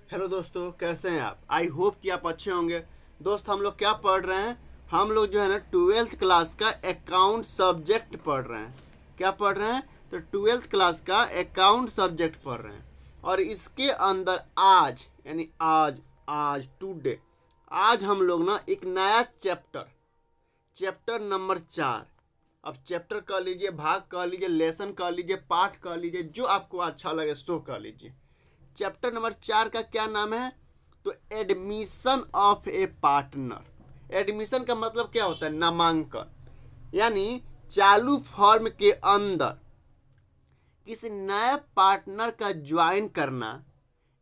Hello दोस्तों, कैसे हैं आप। आई होप कि आप अच्छे होंगे। दोस्त, हम लोग क्या पढ़ रहे हैं। हम लोग जो है ना 12th क्लास का अकाउंट सब्जेक्ट पढ़ रहे हैं। क्या पढ़ रहे हैं? तो 12th क्लास का अकाउंट सब्जेक्ट पढ़ रहे हैं। और इसके अंदर आज यानी आज आज टुडे आज हम लोग ना एक नया चैप्टर नंबर 4। अब चैप्टर कह लीजिए, भाग कह लीजिए, लेसन कह लीजिए, पाठ कह लीजिए, जो आपको अच्छा लगे सो कह लीजिए। चैप्टर नंबर 4 का क्या नाम है? तो admission of A partner. Admission का मतलब क्या होता है? नामांकन। यानी चालू फॉर्म के अंदर किसी नए पार्टनर का ज्वाइन करना,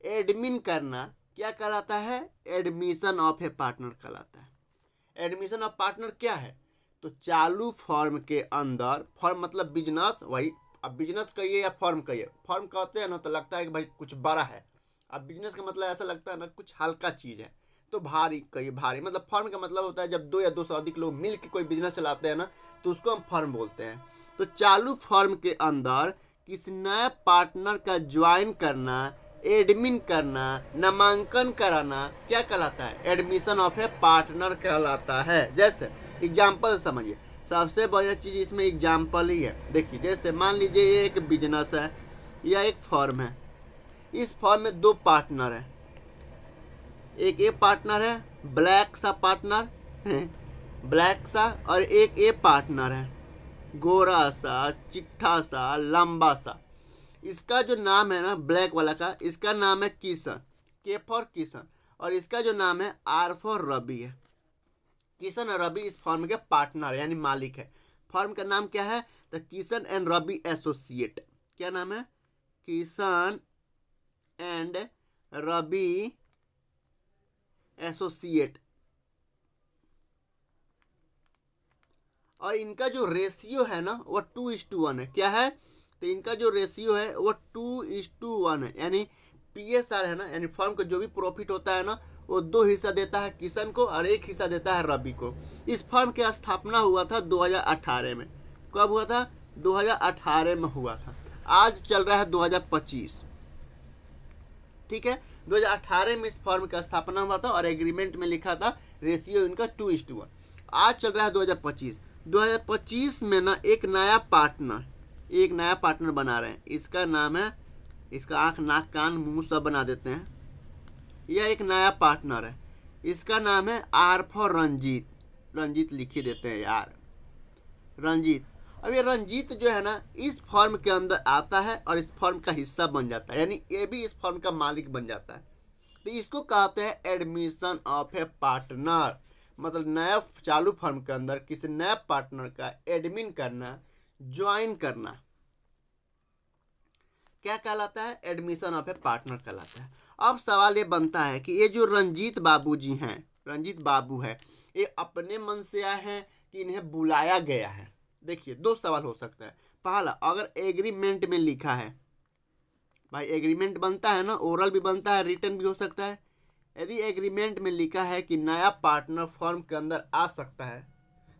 एडमिन करना, क्या कहलाता है? एडमिशन ऑफ ए पार्टनर कहलाता है। एडमिशन ऑफ पार्टनर क्या है? तो चालू फॉर्म के अंदर, फॉर्म मतलब बिजनेस, वही। अब बिजनेस कहिए या फॉर्म कहिए, फॉर्म कहते हैं ना तो लगता है कि भाई कुछ बड़ा है। अब बिजनेस का मतलब ऐसा लगता है ना कुछ हल्का चीज़ है। तो भारी कहिए, भारी मतलब फॉर्म का मतलब होता है जब दो या दो से अधिक लोग मिल के कोई बिजनेस चलाते हैं ना, तो उसको हम फॉर्म बोलते हैं। तो चालू फॉर्म के अंदर किसी नए पार्टनर का ज्वाइन करना, एडमिन करना, नामांकन कराना, क्या कहलाता है? एडमिशन ऑफ ए पार्टनर कहलाता है। जैसे एग्जाम्पल समझिए, सबसे बढ़िया चीज़ इसमें एग्जाम्पल ही है। देखिए, जैसे मान लीजिए ये एक बिजनेस है या एक फॉर्म है। इस फॉर्म में दो पार्टनर है। एक ए पार्टनर है, ब्लैक सा पार्टनर है, ब्लैक सा, और एक ए पार्टनर है, गोरा सा, चिट्ठा सा, लंबा सा। इसका जो नाम है ना ब्लैक वाला का, इसका नाम है किशन, के फॉर किशन। और इसका जो नाम है आर फॉर रवि है। किशन और रवि इस फॉर्म के पार्टनर यानी मालिक है। फॉर्म का नाम क्या है? तो किशन एंड रवि एसोसिएट। क्या नाम है? Kishan and Ravi associate. और इनका जो रेशियो है ना वो 2:1 है। क्या है? तो इनका जो रेशियो है वो 2:1 है। यानी PSR है ना, यानी फर्म को जो भी प्रॉफिट होता है ना, वो 2 हिस्सा देता है किशन को और 1 हिस्सा देता है रवि को। इस फर्म की स्थापना हुआ था 2018 में। कब हुआ था? 2018 में हुआ था। आज चल रहा है 2025। ठीक है, 2018 में इस फर्म का स्थापना हुआ था और एग्रीमेंट में लिखा था रेशियो इनका 2:1। आज चल रहा है 2025। 2025 में ना एक नया पार्टनर बना रहे हैं। इसका नाम है, इसका आँख नाक कान मुंह सब बना देते हैं। यह एक नया पार्टनर है। इसका नाम है आर फॉर रंजीत। रंजीत लिख ही देते हैं यार, रंजीत। अब ये रंजीत जो है ना इस फॉर्म के अंदर आता है और इस फॉर्म का हिस्सा बन जाता है, यानी ये भी इस फॉर्म का मालिक बन जाता है। तो इसको कहते हैं एडमिशन ऑफ ए पार्टनर। मतलब नया चालू फर्म के अंदर किसी नए पार्टनर का एडमिन करना, ज्वाइन करना, क्या कहलाता है? एडमिशन ऑफ ए पार्टनर कहलाता है। अब सवाल ये बनता है कि ये जो रंजीत बाबू जी हैं, रंजीत बाबू है, ये अपने मन से आए हैं कि इन्हें बुलाया गया है? देखिए, दो सवाल हो सकता है। पहला, अगर एग्रीमेंट में लिखा है, भाई एग्रीमेंट बनता है ना, ओरल भी बनता है, रिटन भी हो सकता है। यदि एग्रीमेंट में लिखा है कि नया पार्टनर फॉर्म के अंदर आ सकता है,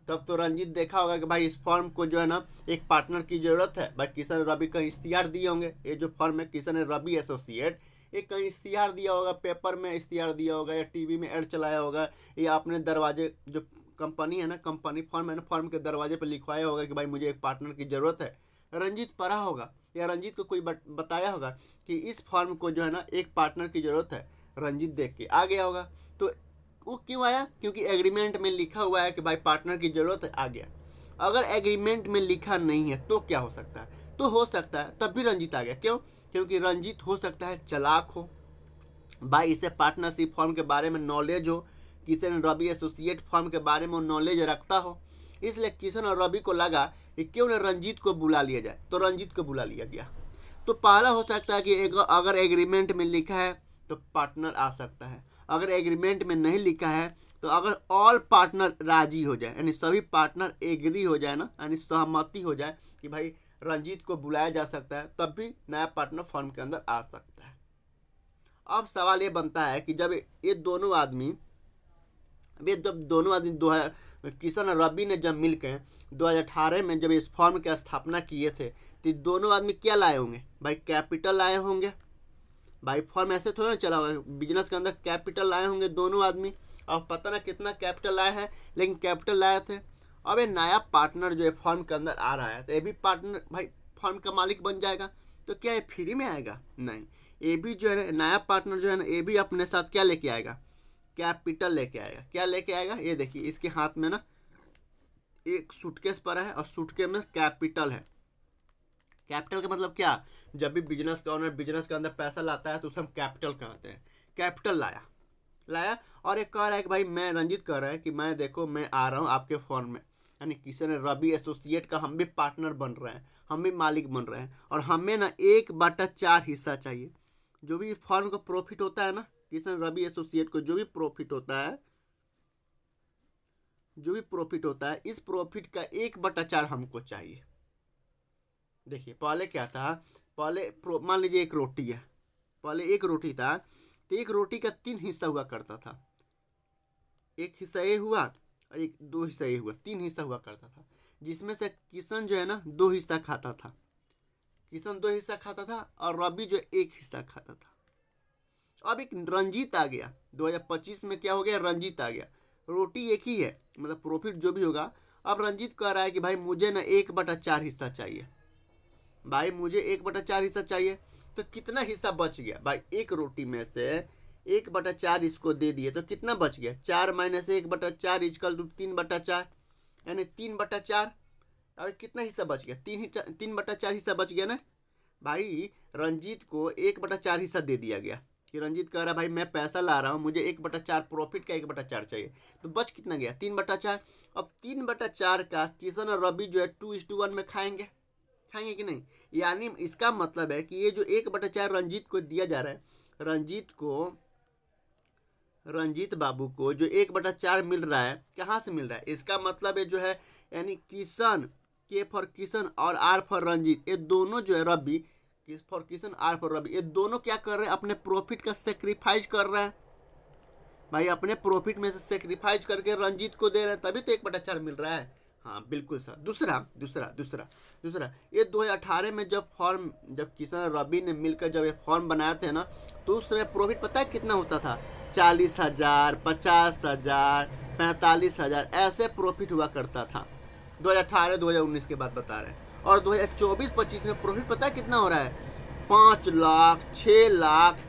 तब तो रंजीत देखा होगा कि भाई इस फॉर्म को जो है ना एक पार्टनर की जरूरत है। भाई किशन रवि का इश्तिहार दिए होंगे। ये जो फॉर्म है किशन रवि एसोसिएट, ये कहीं इश्तिहार दिया होगा, पेपर में इश्तिहार दिया होगा, या टीवी में ऐड चलाया होगा, या अपने दरवाजे, जो कंपनी है ना, कंपनी फॉर्म है ना, फॉर्म के दरवाजे पर लिखवाया होगा कि भाई मुझे एक पार्टनर की ज़रूरत है। रंजीत पढ़ा होगा या रंजीत को कोई बताया होगा कि इस फॉर्म को जो है ना एक पार्टनर की ज़रूरत है। रंजीत देख के आ गया होगा। तो वो क्यों आया? क्योंकि एग्रीमेंट में लिखा हुआ है कि भाई पार्टनर की ज़रूरत है, आ गया। अगर एग्रीमेंट में लिखा नहीं है तो क्या हो सकता है? तो हो सकता है तब भी रंजीत आ गया। क्यों? क्योंकि रंजीत हो सकता है चालाक हो, भाई इसे पार्टनरशिप फॉर्म के बारे में नॉलेज हो, किशन रवि एसोसिएट फॉर्म के बारे में नॉलेज रखता हो। इसलिए किशन और रवि को लगा कि क्यों न रंजीत को बुला लिया जाए, तो रंजीत को बुला लिया गया। तो पहला हो सकता है कि अगर एग्रीमेंट में लिखा है तो पार्टनर आ सकता है। अगर एग्रीमेंट में नहीं लिखा है तो अगर ऑल पार्टनर राजी हो जाए, यानी सभी पार्टनर एग्री हो जाए ना, यानी सहमति हो जाए कि भाई रंजीत को बुलाया जा सकता है, तब भी नया पार्टनर फर्म के अंदर आ सकता है। अब सवाल ये बनता है कि जब ये दोनों आदमी किशन और रवि ने जब मिलकर 2018 में जब इस फर्म की स्थापना किए थे, तो दोनों आदमी क्या लाए होंगे? भाई कैपिटल लाए होंगे। भाई फॉर्म ऐसे थोड़ा ना चला होगा, बिजनेस के अंदर कैपिटल लाए होंगे दोनों आदमी, अब पता ना कितना कैपिटल लाए हैं, लेकिन कैपिटल लाए थे। अब ये नया पार्टनर जो है फॉर्म के अंदर आ रहा है, तो ये भी पार्टनर भाई फॉर्म का मालिक बन जाएगा। तो क्या ये फ्री में आएगा? नहीं, ये भी जो है नया पार्टनर जो है ना, ये भी अपने साथ क्या लेके आएगा? कैपिटल लेके आएगा। क्या लेके आएगा? ये देखिए इसके हाथ में ना एक सूटकेस पड़ा है और सूटकेस में कैपिटल है। कैपिटल का मतलब क्या? जब भी बिजनेस का ओनर बिजनेस के अंदर पैसा लाता है तो उसे हम कैपिटल कहते हैं। कैपिटल लाया और एक कह रहा है कि भाई मैं, रंजीत कह रहा है कि मैं देखो मैं आ रहा हूँ आपके फॉर्म में, यानी किशन रवि एसोसिएट का हम भी पार्टनर बन रहे हैं, हम भी मालिक बन रहे हैं, और हमें ना 1/4 हिस्सा चाहिए। जो भी फॉर्म का प्रॉफिट होता है ना, किशन रवि एसोसिएट को जो भी प्रॉफिट होता है, इस प्रॉफिट का 1/4 हमको चाहिए। देखिए पहले क्या था, पहले मान लीजिए एक रोटी है, पहले एक रोटी था, तो एक रोटी का 3 हिस्सा हुआ करता था। एक हिस्सा ये हुआ और एक 2 हिस्सा ये हुआ, 3 हिस्सा हुआ करता था, जिसमें से किशन जो है ना 2 हिस्सा खाता था, किशन 2 हिस्सा खाता था और रवि जो 1 हिस्सा खाता था। अब एक रंजीत आ गया, 2025 में क्या हो गया? रंजीत आ गया। रोटी एक ही है, मतलब प्रॉफिट जो भी होगा। अब रंजीत कह रहा है कि भाई मुझे ना 1/4 हिस्सा चाहिए, भाई मुझे 1/4 हिस्सा चाहिए। तो कितना हिस्सा बच गया भाई? एक रोटी में से 1/4 इसको दे दिए तो कितना बच गया? 4 - 1/4 इक्वल टू 3/4, यानी 3/4। अब कितना हिस्सा बच गया? 3/4 हिस्सा बच गया ना भाई। रंजीत को 1/4 हिस्सा दे दिया गया कि रंजीत कह रहा है भाई मैं पैसा ला रहा हूँ, मुझे 1/4 प्रॉफिट का 1/4 चाहिए। तो बच कितना गया? 3/4। अब 3/4 का किशन और रवि जो है 2:1 में खाएंगे कि नहीं? यानी इसका मतलब है कि ये जो 1/4 रंजीत को दिया जा रहा है, रंजीत बाबू को जो 1/4 मिल रहा है, कहाँ से मिल रहा है? इसका मतलब है जो है, यानी किशन, के फॉर किशन और आर फॉर रंजीत, ये दोनों जो है Ravi, for Kishan R for Ravi, ये दोनों क्या कर रहे हैं? अपने प्रॉफिट का सेक्रीफाइस कर रहे हैं भाई, अपने प्रॉफिट में से सेक्रीफाइस करके रंजीत को दे रहे हैं, तभी तो 1/4 मिल रहा है। हाँ बिल्कुल सर। दूसरा ये 2018 में जब किशन और रवि ने मिलकर जब ये फॉर्म बनाए थे ना, तो उस समय प्रॉफिट पता है कितना होता था? 40,000, 50,000, 45,000 ऐसे प्रॉफिट हुआ करता था। 2018-2019 के बाद बता रहे हैं। और 2024-25 में प्रॉफिट पता है कितना हो रहा है? 5 लाख, 6 लाख,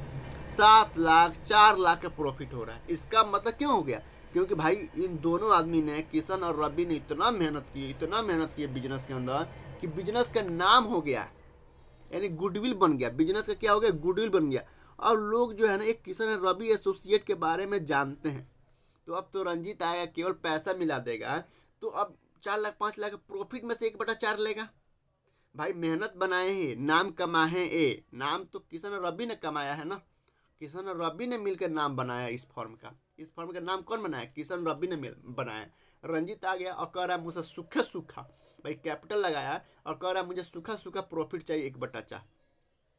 7 लाख, 4 लाख का प्रॉफिट हो रहा है। इसका मतलब क्यों हो गया? क्योंकि भाई इन दोनों आदमी ने, किशन और रवि ने इतना मेहनत की बिजनेस के अंदर कि बिजनेस का नाम हो गया, यानी गुडविल बन गया। बिजनेस का क्या हो गया? गुडविल बन गया। और लोग जो है ना एक किशन और रवि एसोसिएट के बारे में जानते हैं। तो अब तो रंजीत आएगा, केवल पैसा मिला देगा, तो अब 4 लाख 5 लाख प्रॉफिट में से 1/4 लेगा। भाई मेहनत बनाए हैं, नाम कमाए हैं, नाम तो किशन और रवि ने कमाया है ना, किशन और रवि ने मिलकर नाम बनाया इस फॉर्म का। इस फॉर्म का नाम कौन बनाया? किशन रवि ने बनाया। रंजीत आ गया और कह रहा है मुझे सूखा भाई कैपिटल लगाया और कह रहा है मुझे सूखा प्रॉफिट चाहिए 1/4।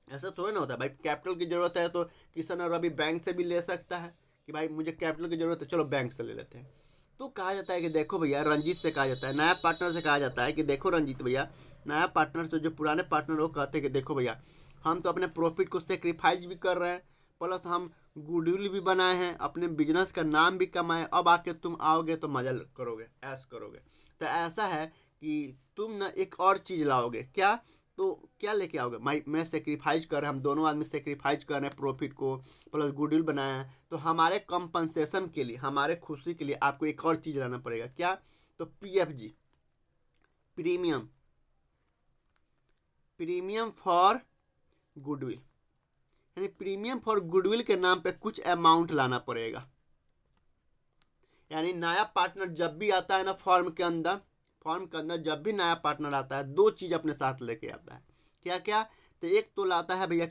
ऐसा थोड़ा ना होता है भाई। कैपिटल की जरूरत है तो किशन और रवि बैंक से भी ले सकता है कि भाई मुझे कैपिटल की जरूरत है, चलो बैंक से ले लेते हैं। तो कहा जाता है कि देखो भैया, रंजीत से कहा जाता है, नया पार्टनर से कहा जाता है कि देखो रंजीत भैया, नया पार्टनर से जो पुराने पार्टनर वो कहते हैं कि देखो भैया, हम तो अपने प्रॉफिट को सेक्रीफाइस भी कर रहे हैं, प्लस हम गुडविल भी बनाए हैं, अपने बिजनेस का नाम भी कमाए। अब आके तुम आओगे तो मजा करोगे, ऐश करोगे। तो ऐसा है कि तुम ना एक और चीज़ लाओगे। क्या? तो क्या लेके आओगे? मैं सेक्रीफाइस कर रहे हैं, हम दोनों आदमी सेक्रीफाइस कर रहे हैं प्रॉफिट को, प्लस गुडविल बनाया है। तो हमारे कंपनसेशन के लिए, हमारे खुशी के लिए आपको एक और चीज़ लाना पड़ेगा। क्या? तो PFG, प्रीमियम फॉर गुडविल, यानी प्रीमियम फॉर गुडविल के नाम पे कुछ अमाउंट लाना पड़ेगा। यानी नया पार्टनर जब भी आता है ना फॉर्म के अंदर जब भी नया पार्टनर आता है, 2 चीज अपने साथ लेके आता है। क्या क्या? तो एक तो लाता है भैया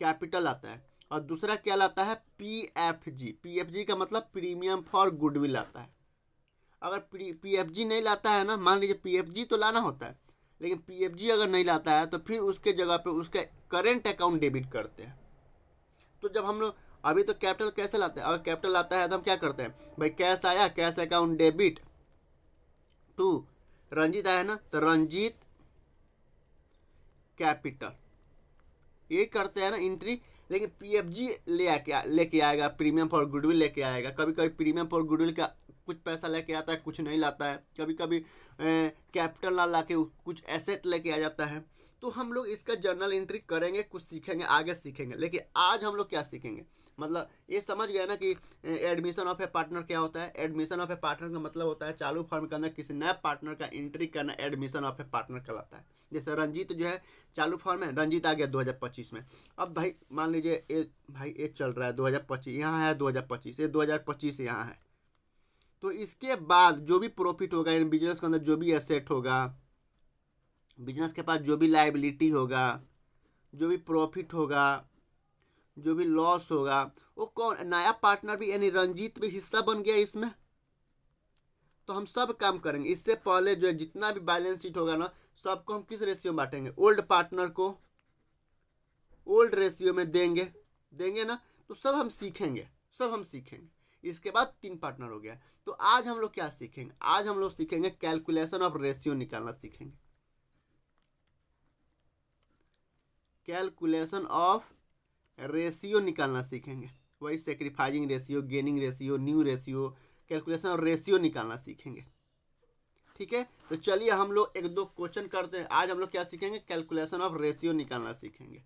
कैपिटल आता है, और दूसरा क्या लाता है? PFG का मतलब प्रीमियम फॉर गुडविल आता है। अगर PFG नहीं लाता है ना, मान लीजिए PFG तो लाना होता है, लेकिन PFG अगर नहीं लाता है तो फिर उसके जगह पे उसका करेंट अकाउंट डेबिट करते हैं। तो जब हम लोग अभी तो कैपिटल कैसे लाते हैं? अगर कैपिटल आता है तो हम क्या करते हैं भाई? कैश आया, cash account debit to Ranjit आया ना, तो रंजीत कैपिटल, ये करते हैं ना एंट्री। लेकिन पीएफजी लेके आएगा, प्रीमियम फॉर गुडविल लेके आएगा। कभी कभी प्रीमियम फॉर गुडविल का कुछ पैसा लेके आता है, कुछ नहीं लाता है। कभी कभी कैपिटल ना ला के कुछ एसेट लेके आ जाता है। तो हम लोग इसका जर्नल एंट्री करेंगे, कुछ सीखेंगे, आगे सीखेंगे। लेकिन आज हम लोग क्या सीखेंगे, मतलब ये समझ गए ना कि एडमिशन ऑफ ए पार्टनर क्या होता है। एडमिशन ऑफ ए पार्टनर का मतलब होता है चालू फर्म के अंदर किसी नए पार्टनर का एंट्री करना, एडमिशन ऑफ ए पार्टनर कहलाता है। जैसे रंजीत जो है चालू फर्म है, रंजीत आ गया 2025 में। अब भाई मान लीजिए भाई ये चल रहा है 2025, यहाँ है 2025, ये 2025 यहाँ है। तो इसके बाद जो भी प्रॉफिट होगा इन बिजनेस के अंदर, जो भी एसेट होगा, बिजनेस के पास जो भी लायबिलिटी होगा, जो भी प्रॉफिट होगा, जो भी लॉस होगा, वो कौन, नया पार्टनर भी यानी रंजीत भी हिस्सा बन गया इसमें। तो हम सब काम करेंगे। इससे पहले जो है जितना भी बैलेंस शीट होगा ना, सबको हम किस रेशियो में बांटेंगे, ओल्ड पार्टनर को ओल्ड रेशियो में देंगे ना। तो सब हम सीखेंगे। इसके बाद 3 पार्टनर हो गया। तो आज हम लोग क्या सीखेंगे, आज हम लोग सीखेंगे कैलकुलेशन ऑफ रेशियो निकालना सीखेंगे। कैलकुलेशन ऑफ रेशियो निकालना सीखेंगे। वही sacrificing ratio, gaining ratio, new ratio, calculation of ratio निकालना सीखेंगे। ठीक है, तो चलिए हम लोग 1-2 क्वेश्चन करते हैं। आज हम लोग क्या सीखेंगे, कैलकुलेशन ऑफ रेशियो निकालना सीखेंगे।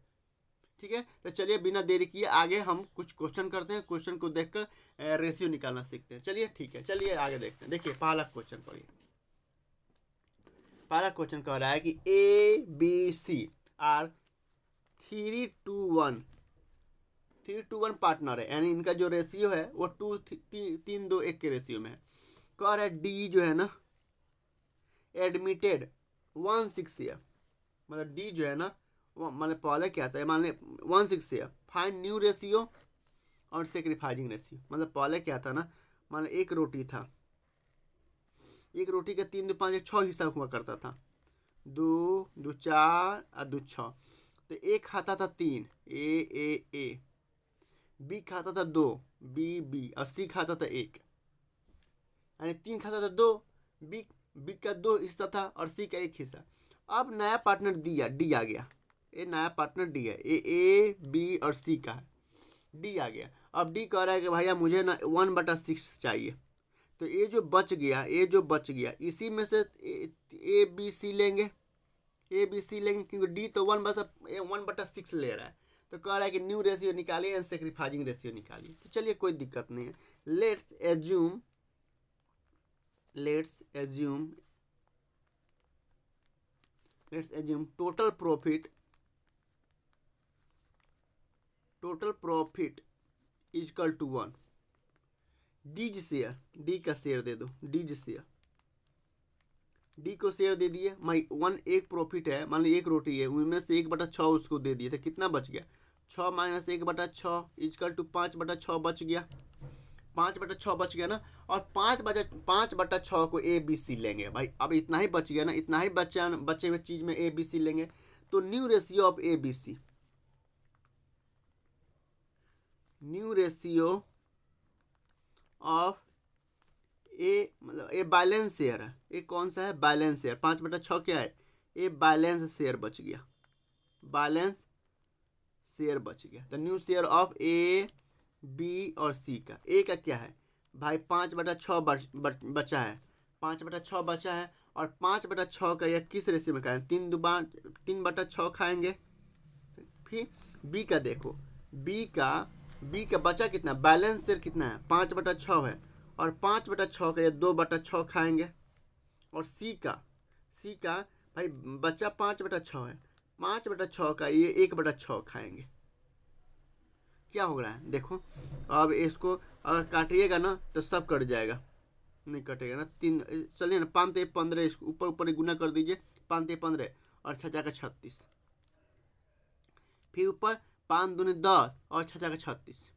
ठीक है, तो चलिए बिना देरी किए आगे हम कुछ क्वेश्चन करते हैं। क्वेश्चन को देखकर रेशियो निकालना सीखते हैं। चलिए ठीक है, चलिए आगे देखते हैं। देखिए पहला क्वेश्चन पढ़िए। पहला क्वेश्चन कह रहा है कि A B C are 3:1 partner है, यानी इनका जो रेशियो है वो 3:2:1 के रेशियो में है। कह रहा है डी जो है ना एडमिटेड 16 ईयर, मतलब डी जो है ना मतलब पहले क्या था, मान ली 16 ईयर। फाइंड न्यू रेशियो और सेक्रीफाइजिंग रेशियो। मतलब पहले क्या था ना, मान ली एक रोटी था, एक रोटी का 3, 2, 5, 6 हिस्सा हुआ करता था। 2, 2, 4 और 2, 6। तो एक खाता था 3 ए, बी खाता था 2 बी और सी खाता था 1, यानी 3 खाता था 2, बी का 2 हिस्सा था और सी का 1 हिस्सा। अब नया पार्टनर डी आ गया। ये नया पार्टनर डी है, ए बी और सी का है, डी आ गया। अब डी कह रहा है कि भैया मुझे ना 1/6 चाहिए। तो ये जो बच गया इसी में से ए बी सी लेंगे, क्योंकि डी तो 1/6 ले रहा है। तो कह रहा है कि न्यू रेशियो निकालिए एंड सेक्रीफाइजिंग रेशियो निकालिए। तो चलिए कोई दिक्कत नहीं है। Let's assume total profit equal to 1। D's share, D का शेयर दे दो, डीज शेयर, डी को शेयर दे दिए। एक प्रॉफिट है, मान ली एक रोटी है, उनमें से 1/6 उसको दे दिए। तो कितना बच गया, 6 - 1/6 इक्वल टू 5/6 बच गया। 5/6 बच गया ना। और 5/6 को ए बी सी लेंगे भाई। अब इतना ही बच गया ना, इतना ही बचे हुए चीज में ए बी सी लेंगे। तो new ratio of A B C, new ratio of A मतलब ये बैलेंस शेयर है। ये कौन सा है, बैलेंस शेयर। 5/6 क्या है, ये बैलेंस शेयर बच गया, बैलेंस शेयर बच गया। तो new share of A B और सी का, ए का क्या है भाई 5/6 बचा है, 5/6 बचा है। और 5/6 का यह किस रेशियो में खाएंगे, 3/6 खाएंगे। फिर बी का देखो, बी का बचा कितना, बैलेंस शेयर कितना है 5/6 है। और 5/6 का ये 2/6 खाएंगे। और सी का भाई बचा 5/6 है, 5/6 का ये 1/6 खाएंगे। क्या हो रहा है देखो। अब इसको अगर काटिएगा ना तो सब कट जाएगा, नहीं कटेगा ना। 3 चलिए ना, 5 × 15, इसको ऊपर गुना कर दीजिए। 5 × 15 और 6 × 36। फिर ऊपर 5 दूनी 10 और 6 × 36।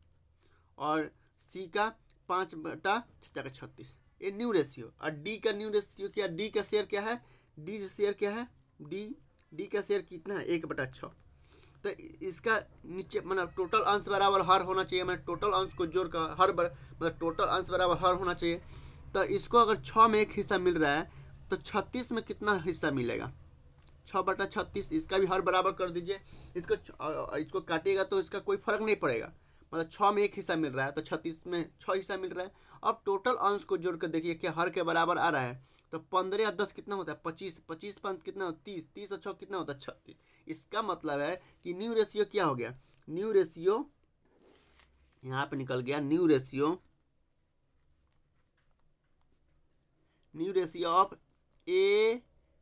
और सी का 5/6 × 36। ये न्यू रेशियो। और डी का न्यू रेशियो क्या, डी का शेयर क्या है, डी शेयर क्या है, डी का शेयर कितना है 1/6। तो इसका नीचे मतलब टोटल अंश बराबर हर होना चाहिए। मैं टोटल अंश को जोड़ कर हर मतलब टोटल अंश बराबर हर होना चाहिए। तो इसको अगर 6 में 1 हिस्सा मिल रहा है तो 36 में कितना हिस्सा मिलेगा, 6/36, इसका भी हर बराबर कर दीजिए। इसको काटिएगा तो इसका कोई फर्क नहीं पड़ेगा, मतलब 6 में 1 हिस्सा मिल रहा है तो 36 में 6 हिस्सा मिल रहा है। अब टोटल अंश को जोड़ कर देखिए क्या हर के बराबर आ रहा है, तो 15 और 10 कितना होता है 25, 25 5 कितना होता है 30, 30 और 6 कितना होता है 36। इसका मतलब है कि न्यू रेशियो क्या हो गया, न्यू रेशियो यहाँ पे निकल गया, new ratio of A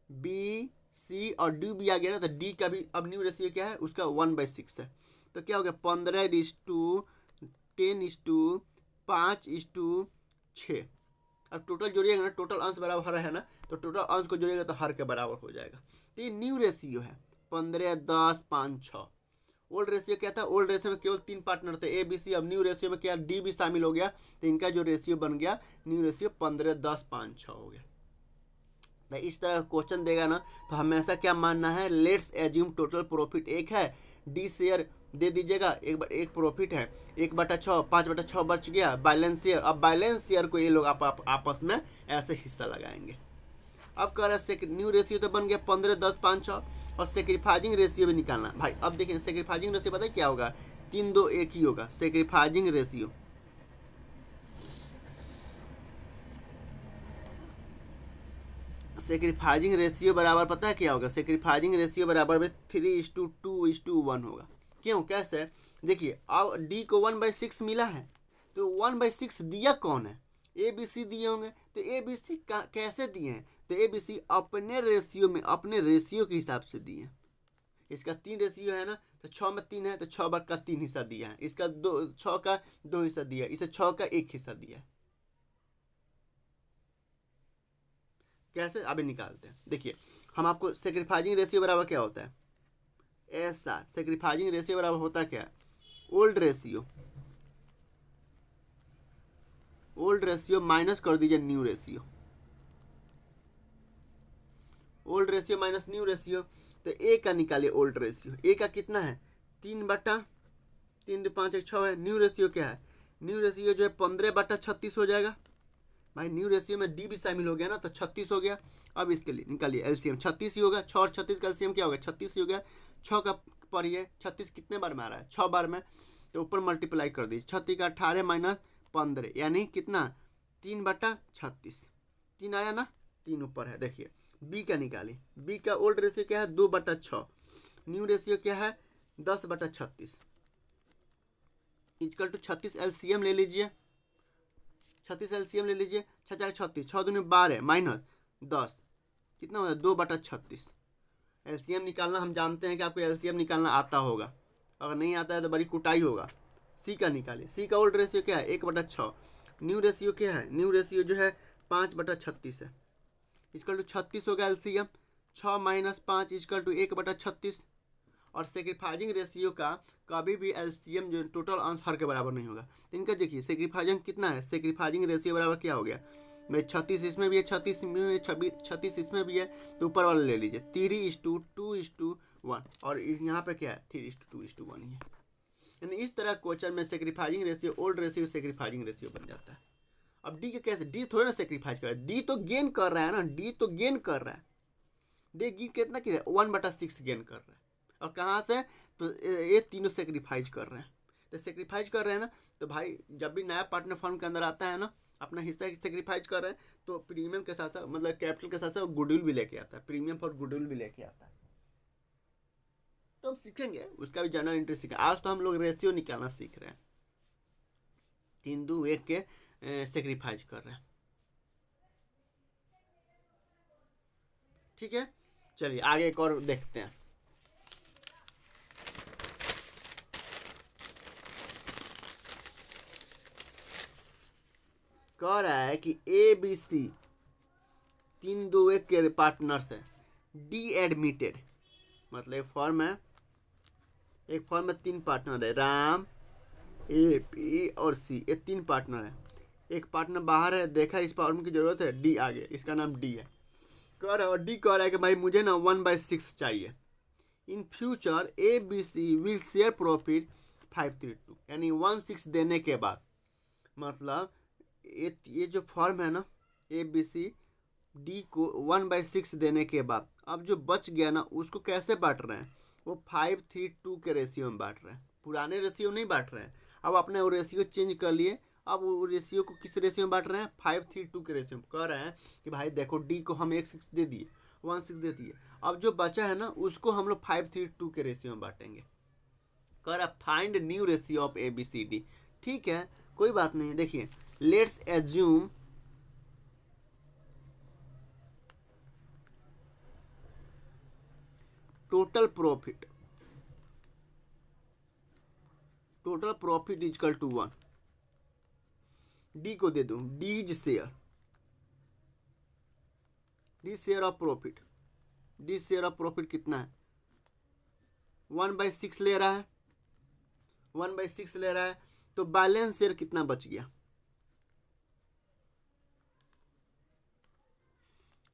B C और डी भी आ गया ना, तो डी का भी अब न्यू रेशियो क्या है उसका 1/6 है। तो क्या हो गया 15:10:5:6। अब टोटल जोड़िएगा ना, टोटल अंश बराबर है ना, तो टोटल अंश को जोड़िएगा तो हर के बराबर हो जाएगा। तो ये न्यू रेशियो है 15:10:5:6। ओल्ड रेशियो क्या था, ओल्ड रेशियो में केवल 3 पार्टनर थे ए बी सी, अब न्यू रेशियो में क्या डी भी शामिल हो गया, तो इनका जो रेशियो बन गया न्यू रेशियो 15:10:5:6 हो गया। तो इस तरह का क्वेश्चन देगा ना तो हमेशा क्या मानना है, लेट्स एज्यूम टोटल प्रॉफिट 1 है, डी शेयर दे दीजिएगा, एक प्रॉफिट है 1/6, 5/6 बच गया बैलेंस शेयर। अब बैलेंस शेयर को ये लोग आपस में ऐसे हिस्सा लगाएंगे। अब कह रहा है न्यू रेशियो तो बन गया 15:10:5:6 और सेक्रीफाइजिंग रेशियो भी निकालना है भाई। अब देखिए सेक्रीफाइजिंग रेशियो पता है क्या होगा, 3-2-1 ही होगा सेक्रीफाइजिंग रेशियो। सेक्रीफाइजिंग रेशियो बराबर पता है क्या होगा, सेक्रीफाइजिंग रेशियो बराबर में 3:2:1 होगा। क्यों कैसे, देखिए अब डी को 1/6 मिला है, तो 1/6 दिया कौन है, ए बी सी दिए होंगे। तो ए बी सी कैसे दिए हैं, तो ए बी सी अपने रेशियो में, अपने रेशियो के हिसाब से दिए हैं। इसका 3 रेशियो है ना, तो 6 में 3 है तो 6/3 हिस्सा दिया है, इसका 6 का 2 हिस्सा दिया है, इसे 6 का 1 हिस्सा दिया है। कैसे अभी निकालते हैं, देखिए हम आपको सेक्रीफाइजिंग रेशियो बराबर क्या होता है, SR सेक्रीफाइजिंग रेशियो बराबर होता क्या है, ओल्ड रेशियो माइनस कर दीजिए new ratio, old ratio minus new ratio. तो ए का निकालिए ओल्ड रेशियो, ए का कितना है 3/3 है। न्यू रेशियो क्या है, न्यू रेशियो जो है 15/36 हो जाएगा भाई। न्यू रेशियो में डी भी शामिल हो गया ना, तो 36 हो गया। अब इसके लिए निकालिए एलसीएम, 36 ही होगा, 6 और 36 का एलसीएम क्या होगा 36 ही हो गया। 6 का पढ़िए 36 कितने बार में आ रहा है 6 बार में, तो ऊपर मल्टीप्लाई कर दीजिए, 36 का 18 माइनस 15 यानी कितना 3/36, 3 आया ना, 3 ऊपर है। देखिए बी का निकालिए, बी का ओल्ड रेशियो क्या है 2/6, न्यू रेशियो क्या है 10/36 इक्वल टू 36 एलसीएम ले लीजिए, 36 एलसीएम ले लीजिए, 6 36, 6 दूनी 12 माइनस 10 कितना होता है 2/36। एलसीएम निकालना हम जानते हैं कि आपको एलसीएम निकालना आता होगा, अगर नहीं आता है तो बड़ी कुटाई होगा। सी का निकालिए, सी का ओल्ड रेशियो क्या है 1/6, न्यू रेशियो क्या है, न्यू रेशियो जो है 5/36 है, इक्वल टू 36 होगा एलसीएम, 6 माइनस 5 इक्वल टू 1/36। और सेक्रीफाइजिंग रेशियो का कभी भी एलसीएम जो टोटल अंश हर के बराबर नहीं होगा। तो इनका देखिए सेक्रीफाइजिंग कितना है, सेक्रीफाइजिंग रेशियो बराबर क्या हो गया भाई 36 इसमें भी है, 36 में 36 इसमें भी है, तो ऊपर वाला ले लीजिए 3:2:1 और यहाँ पे क्या है 3:2:1 ही है। यानी इस तरह क्वेश्चन में sacrificing ratio old ratio sacrificing ratio बन जाता है। अब डी के कैसे, डी थोड़ा ना सेक्रीफाइज कर रहा है, डी तो गेन कर रहा है ना, डी तो गेन कर रहा है, डी कितना किया 1/6 गेन कर रहा है। और कहाँ से, तो ये तीनों सेक्रीफाइज कर रहे हैं। तो सेक्रीफाइज कर रहे हैं ना, तो भाई जब भी नया पार्टनर फर्म के अंदर आता है ना, अपना हिस्सा सेक्रीफाइज कर रहे हैं, तो प्रीमियम के साथ साथ मतलब कैपिटल के साथ साथ गुडविल भी लेके आता है, प्रीमियम फॉर गुडविल भी लेके आता है। तो हम सीखेंगे उसका भी जनरल एंट्री सीखेंगे। आज तो हम लोग रेशियो निकालना सीख रहे हैं, 3:2:1 के सेक्रीफाइज कर रहे हैं। ठीक है, चलिए आगे एक और देखते हैं। कह रहा है कि ए बी सी 3:2:1 के पार्टनर्स है, डी एडमिटेड, मतलब एक फॉर्म है, एक फॉर्म में 3 पार्टनर है, राम ए पी और सी, ये 3 पार्टनर है। एक पार्टनर बाहर है, देखा इस फॉर्म की जरूरत है, डी आगे, इसका नाम डी है। कह रहा है, और डी कह रहा है कि भाई मुझे ना 1/6 चाहिए। In future A B C will share profit 532, यानी 1/6 देने के बाद, मतलब ये जो फॉर्म है ना ए बी सी डी को 1/6 देने के बाद अब जो बच गया ना उसको कैसे बांट रहे हैं, वो 5:3:2 के रेशियो में बांट रहे हैं, पुराने रेशियो नहीं बांट रहे हैं। अब आपने वो रेशियो चेंज कर लिए, अब वो रेशियो को किस रेशियो में बांट रहे हैं, 5:3:2 के रेशियो में। कह रहे हैं कि भाई देखो डी को हम 1/6 दे दिए, 1/6 दे दिए, अब जो बचा है ना उसको हम लोग 5:3:2 के रेशियो में बांटेंगे। कह रहा find new ratio of ABCD। ठीक है, कोई बात नहीं। देखिए let's assume total profit is equal to 1। D को दे दूं, D is share, D share of profit, D share of profit कितना है, 1/6 ले रहा है, 1/6 ले रहा है, तो बैलेंस शेयर कितना बच गया,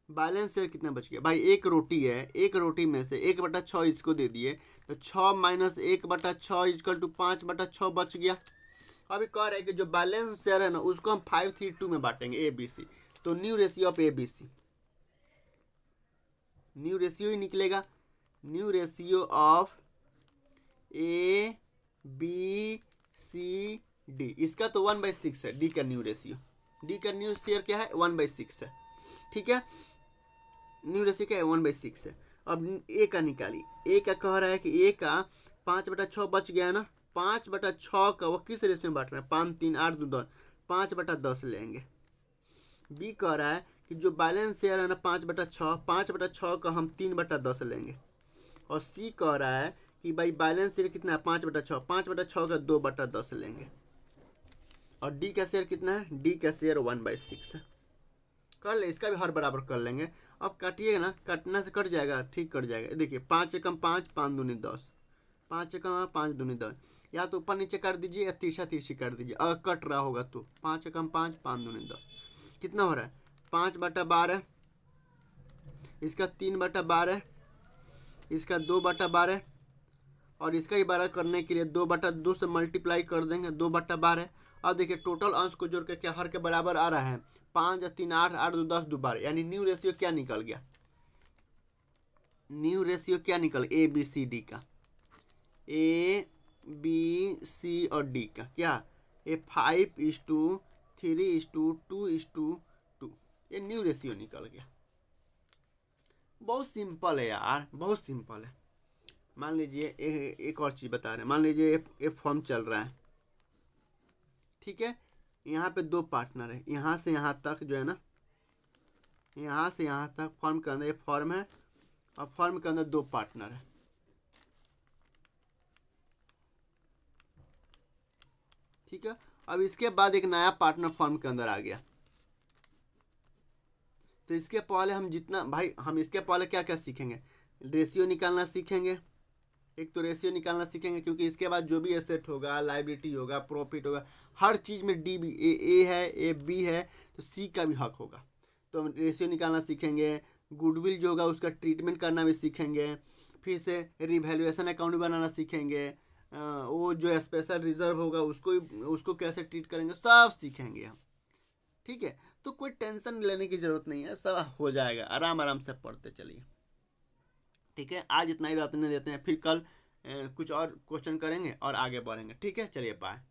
बैलेंस शेयर कितना बच गया भाई, एक रोटी है, एक रोटी में से 1/6 इसको दे दिए, तो 6 - 1/6 इक्वल टू 5/6 बच गया। अभी कह रहे हैं कि जो बैलेंस शेयर है ना उसको हम 5:3:2 में बांटेंगे ABC, तो new ratio of ABC, new ratio ही निकलेगा, न्यू रेशियो ऑफ ABCD, इसका तो 1/6 है, डी का न्यू रेशियो, डी का न्यू शेयर क्या है 1/6 है। ठीक है, न्यू रेशियो क्या है 1/6 है। अब ए का निकाली, ए का कह रहा है कि ए का 5/6 बच गया है ना, 5/6 का वो किस रेशियो में बांट रहा है, 5 3 8 2 10, 5/10 लेंगे। बी कह रहा है कि जो बैलेंस शेयर है ना 5/6 का हम 3/10 लेंगे। और सी कह रहा है कि भाई बैलेंस शेयर कितना है 5/6, 5/6 का 2/10 लेंगे। और डी का शेयर कितना है, डी का शेयर 1/6 है। कर ले, इसका भी हर बराबर कर लेंगे। अब काटिएगा ना, काटना से कट जाएगा, ठीक कट जाएगा। देखिए 5 एकम 5, 5 दूनी 10, 5 एकम 5 दूनी 10, या तो ऊपर नीचे कर दीजिए या तिरछा तिरछी कर दीजिए, अगर कट रहा होगा तो 5 एकम 5, 5 दूनी 10 कितना हो रहा है 5/12, इसका 3/12, इसका 2/12, और इसका ही 12 करने के लिए 2/2 से मल्टीप्लाई कर देंगे, 2/12। अब देखिए टोटल अंश को जोड़ के क्या हर के बराबर आ रहा है, 5 या 3 8, 8 2 10 2 12, यानी न्यू रेशियो क्या निकल गया, न्यू रेशियो क्या निकल ABCD का, ABC और D का क्या, ये 5:3:2:2, ये न्यू रेशियो निकल गया। बहुत सिंपल है यार, बहुत सिंपल है। मान लीजिए एक और चीज़ बता रहे हैं, मान लीजिए ये फॉर्म चल रहा है, ठीक है, यहाँ पे 2 पार्टनर है, यहाँ से यहाँ तक जो है ना, यहाँ से यहाँ तक फॉर्म के अंदर ये फॉर्म है, और फॉर्म के अंदर 2 पार्टनर है। ठीक है, अब इसके बाद एक नया पार्टनर फॉर्म के अंदर आ गया, तो इसके पहले हम जितना भाई, हम इसके पहले क्या क्या सीखेंगे, रेशियो निकालना सीखेंगे, एक तो रेशियो निकालना सीखेंगे, क्योंकि इसके बाद जो भी एसेट होगा, लायबिलिटी होगा, प्रॉफिट होगा, हर चीज़ में डी भी ए है, ए बी है, तो सी का भी हक होगा, तो हम रेशियो निकालना सीखेंगे। गुडविल जो होगा उसका ट्रीटमेंट करना भी सीखेंगे, फिर से रिवैल्यूएशन अकाउंट बनाना सीखेंगे, वो जो स्पेशल रिजर्व होगा उसको कैसे ट्रीट करेंगे, सब सीखेंगे हम। ठीक है, तो कोई टेंशन लेने की ज़रूरत नहीं है, सब हो जाएगा, आराम आराम से पढ़ते चलिए। ठीक है, आज इतना ही रहने देते हैं, फिर कल कुछ और क्वेश्चन करेंगे और आगे बढ़ेंगे। ठीक है, चलिए बाय।